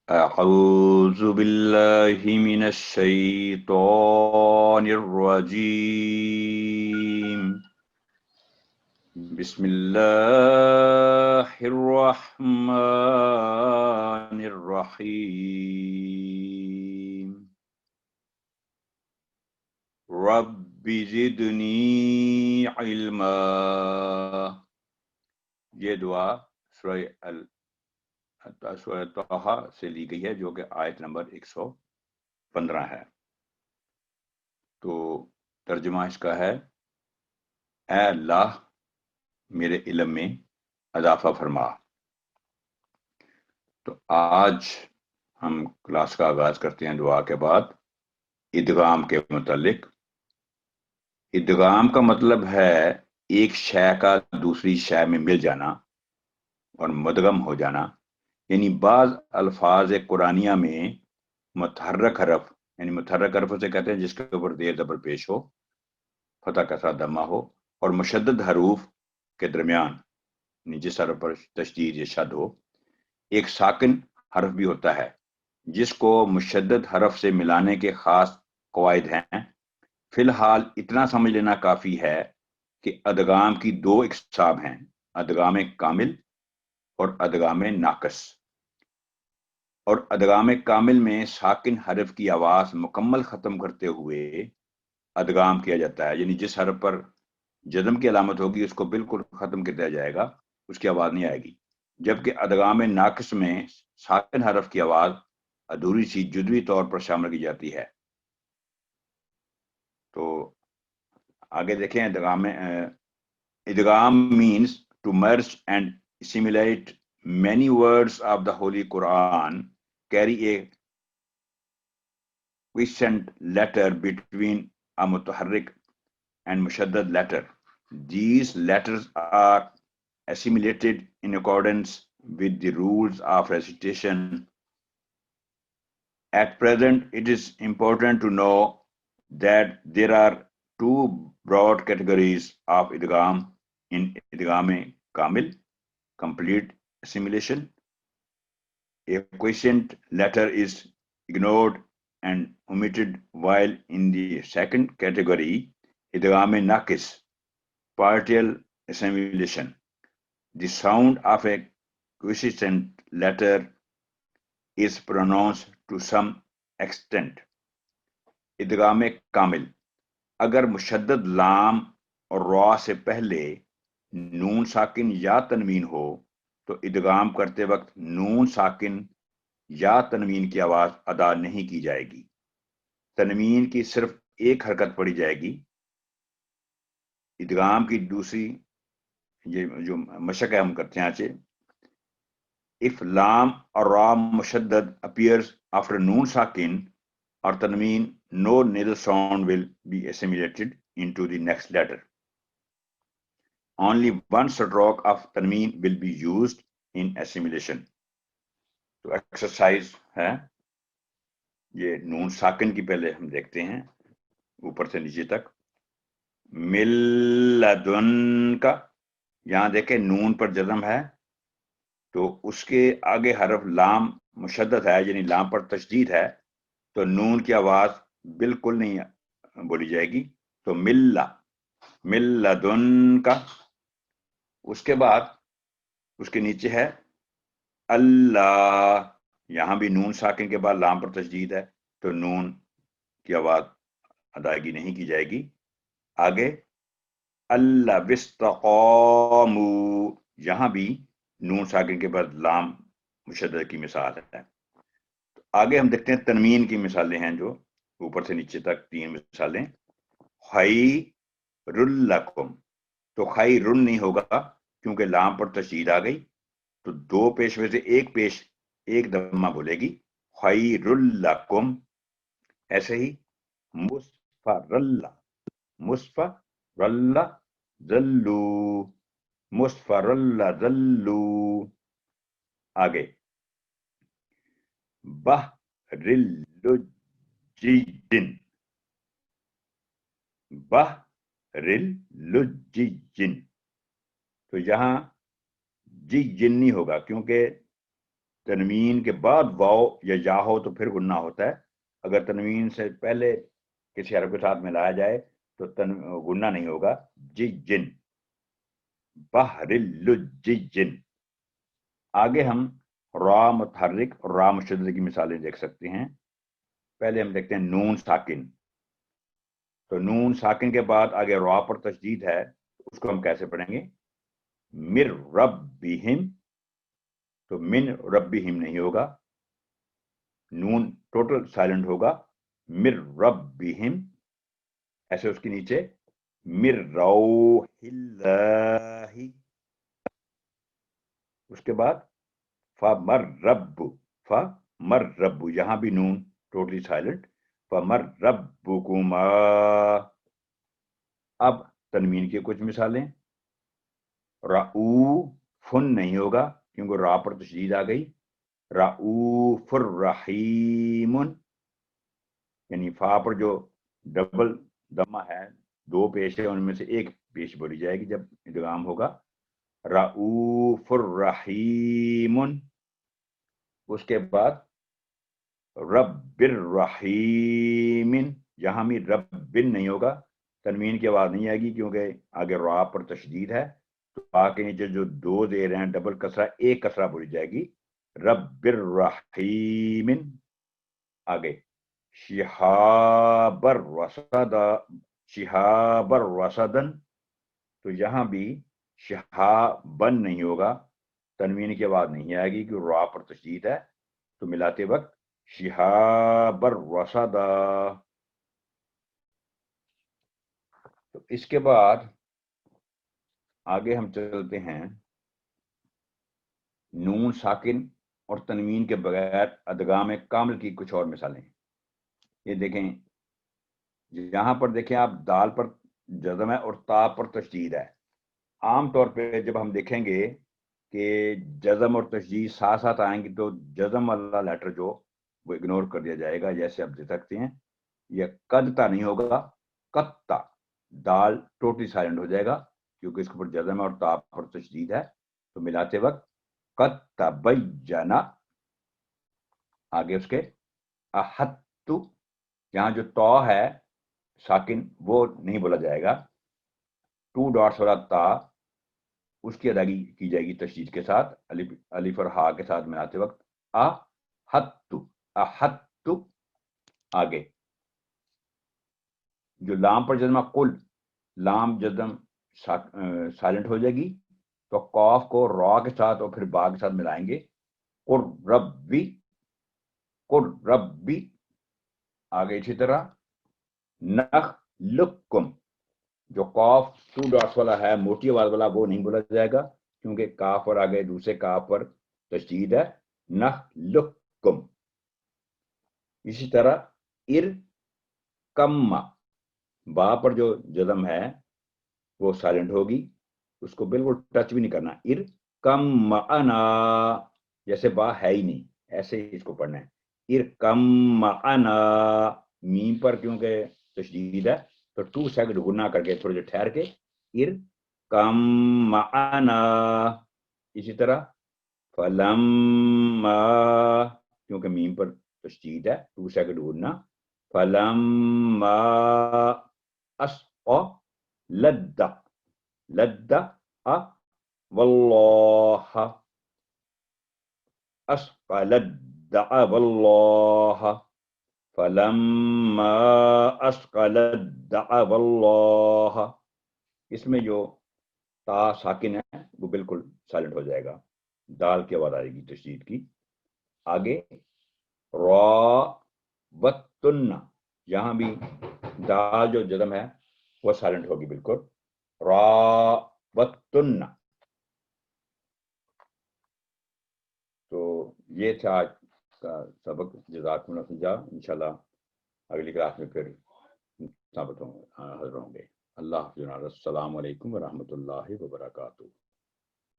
أعوذ بالله من الشيطان الرجيم. بسم الله الرحمن الرحيم. رب زدني علما. یہ دعا سورہ طٰہٰ سے لی گئی ہے، جو کہ آیت نمبر 115 ہے۔ تو ترجمہ اس کا ہے، اے اللہ میرے علم میں اضافہ فرما۔ تو آج ہم کلاس کا آغاز کرتے ہیں دعا کے بعد ادغام کے متعلق۔ ادغام کا مطلب ہے ایک شے کا دوسری شے میں مل جانا اور مدغم ہو جانا، یعنی بعض الفاظ قرآنیہ میں متحرک حرف، یعنی متحرک حرف سے کہتے ہیں جس کے اوپر زیر زبر پیش ہو، فتح کسرہ ضمہ ہو، اور مشدد حروف کے درمیان یعنی جس حرف پر تشدید یا شد ہو، ایک ساکن حرف بھی ہوتا ہے جس کو مشدد حرف سے ملانے کے خاص قواعد ہیں۔ فی الحال اتنا سمجھ لینا کافی ہے کہ ادغام کی دو اقسام ہیں، ادغام کامل اور ادغام ناقص۔ اور ادغام کامل میں ساکن حرف کی آواز مکمل ختم کرتے ہوئے ادغام کیا جاتا ہے، یعنی جس حرف پر جزم کی علامت ہوگی اس کو بالکل ختم کر دیا جائے گا، اس کی آواز نہیں آئے گی۔ جبکہ ادغام ناقص میں ساکن حرف کی آواز ادھوری سی جزوی طور پر شامل کی جاتی ہے۔ تو آگے دیکھیں، ادغام means to merge and assimilate many words of the Holy Quran carry a quiescent letter between a mutaharrik and mushaddad letter. These letters are assimilated in accordance with the rules of recitation. At present, it is important to know that there are two broad categories of idgham in idgham kamil: complete assimilation. A quiescent letter is ignored and omitted, while in the second category, idgham naqis, partial assimilation, the sound of a quiescent letter is pronounced to some extent. ادغام کامل: اگر مشدد لام اور را سے پہلے نون ساکن یا تنوین ہو تو ادغام کرتے وقت نون ساکن یا تنوین کی آواز ادا نہیں کی جائے گی، تنوین کی صرف ایک حرکت پڑی جائے گی۔ ادغام کی دوسری یہ جو مشق ہے ہم کرتے ہیں آج، if lam or ra mushaddad appears after noon sakin or tanween, no nasal sound will be assimilated into the next letter. Only one stroke of tanween will be used in assimilation. تو exercise ہے، یہ نون ساکن کی پہلے ہم دیکھتے ہیں اوپر سے نیچے تک۔ ملدن کا، یہاں دیکھیں نون پر جزم ہے تو اس کے آگے حرف لام مشدد ہے، یعنی لام پر تشدید ہے، تو نون کی آواز بالکل نہیں بولی جائے گی۔ تو ملدن کا، اس کے بعد اس کے نیچے ہے اللہ، یہاں بھی نون ساکن کے بعد لام پر تشدید ہے تو نون کی آواز ادائیگی نہیں کی جائے گی۔ آگے اللہ وستقاموا، یہاں بھی نون ساکن کے بعد لام مشدد کی مثال ہے۔ آگے ہم دیکھتے ہیں تنوین کی مثالیں ہیں، جو اوپر سے نیچے تک 3 مثالیں۔ خیر لکم، تو خیر نہیں ہوگا کیونکہ لام پر تشدید آ گئی، تو 2 پیش میں سے ایک دمہ بولے گی، خیر لکم۔ ایسے ہی مصفر ذلو، آگے بحر اللجین، تو یہاں جی جن نہیں ہوگا کیونکہ تنوین کے بعد واو یا یا ہو تو پھر غنہ ہوتا ہے. اگر تنوین سے پہلے کسی حرف کے ساتھ ملایا جائے تو غنہ نہیں ہوگا. جی جن، بحر اللجن. آگے ہم را متحرک اور را مشدد کی مثالیں دیکھ سکتے ہیں. پہلے ہم دیکھتے ہیں نون ساکن. تو نون ساکن کے بعد آگے را پر تشدید ہے، اس کو ہم کیسے پڑھیں گے؟ مر ربہم. تو من ربہم نہیں ہوگا، نون ٹوٹل سائلنٹ ہوگا. مر ربہم. ایسے اس کے نیچے مر روح اللہ. اس کے بعد فمر رب، فمر رب، یہاں بھی نون ٹوٹلی سائلنٹ. فمر ربکما. اب تنوین کی کچھ مثالیں. رؤوفن نہیں ہوگا کیونکہ را پر تشدید آ گئی. رؤوف الرحیم، یعنی فا پر جو ڈبل دمہ ہے، دو پیش ہے، ان میں سے ایک پیش بولی جائے گی جب ادغام ہوگا. رؤوف الرحیم. اس کے بعد رب الرحیم، یہاں بھی رب نہیں ہوگا، تنوین کی آواز نہیں آئے گی کیونکہ آگے را پر تشدید ہے. تو آ کے نیچے جو دو دے رہے ہیں ڈبل کسرہ، ایک کسرہ بولی جائے گی. رب الرحیم. آگے شہاب الرصد، شہاب الرصدن. تو یہاں بھی شہابن نہیں ہوگا، تنوین کی آواز نہیں آئے گی کہ را پر تشدید ہے. تو ملاتے وقت شہاب الرصد. تو اس کے بعد آگے ہم چلتے ہیں نون ساکن اور تنوین کے بغیر ادغام کامل کی کچھ اور مثالیں. یہ دیکھیں، یہاں پر دیکھیں آپ، دال پر جزم ہے اور تا پر تشدید ہے. عام طور پہ جب ہم دیکھیں گے کہ جزم اور تشدید ساتھ ساتھ آئیں گی تو جزم والا لیٹر جو وہ اگنور کر دیا جائے گا. جیسے آپ دیکھ سکتے ہیں یہ قدتا نہیں ہوگا، قطع. دال ٹوٹلی سائلنٹ ہو جائے گا کیونکہ اس کے اوپر جزم اور تا پر تشدید ہے. تو ملاتے وقت قد تبین. آگے اس کے احدت، یہاں جو تو ہے ساکن وہ نہیں بولا جائے گا. 2 ڈاٹس والا تا، اس کی ادائیگی کی جائے گی تشدید کے ساتھ، الف اور ہا کے ساتھ ملاتے وقت احدت، احدت. آگے جو لام پر جزم قل، لام جزم سائلنٹ ہو جائے گی تو قاف کو را کے ساتھ اور پھر با کے ساتھ ملائیں گے. قر ربی، قر ربی. آگے اسی طرح نخلقکم، جو قاف 2 ڈاٹس والا ہے موٹی آواز والا وہ نہیں بولا جائے گا کیونکہ کاف پر آگے دوسرے کاف پر تشدید ہے. نخلقکم. اسی طرح ارکم، با پر جو جزم ہے وہ سائلنٹ ہوگی، اس کو بالکل ٹچ بھی نہیں کرنا. ارکم معنا، جیسے با ہے ہی نہیں، ایسے ہی اس کو پڑھنا ہے. ارکم معنا، میم پر کیونکہ تشدید ہے تو 2 سیکنڈ گنا کر کے تھوڑے جو ٹھہر کے ارکم معنا. اسی طرح فلما، کیونکہ میم پر تشدید ہے 2 سیکنڈ گنا. فلما اسقى لد، لد واللہ، اسقى لد واللہ. فلما اسقى لد واللہ. اس میں جو تا ساکن ہے وہ بالکل سائلنٹ ہو جائے گا، دال کی آواز آئے گی تشدید کی. آگے را وتن، یہاں بھی دال جو جزم ہے وہ سائلنٹ ہوگی بالکل. را وتن. تو یہ تھا آج کا سبق. جزاکم اللہ خیرا. انشاءاللہ اگلی کلاس میں پھر حاضر ہوں گے. اللہ حافظ. السلام علیکم ورحمۃ اللہ وبرکاتہ.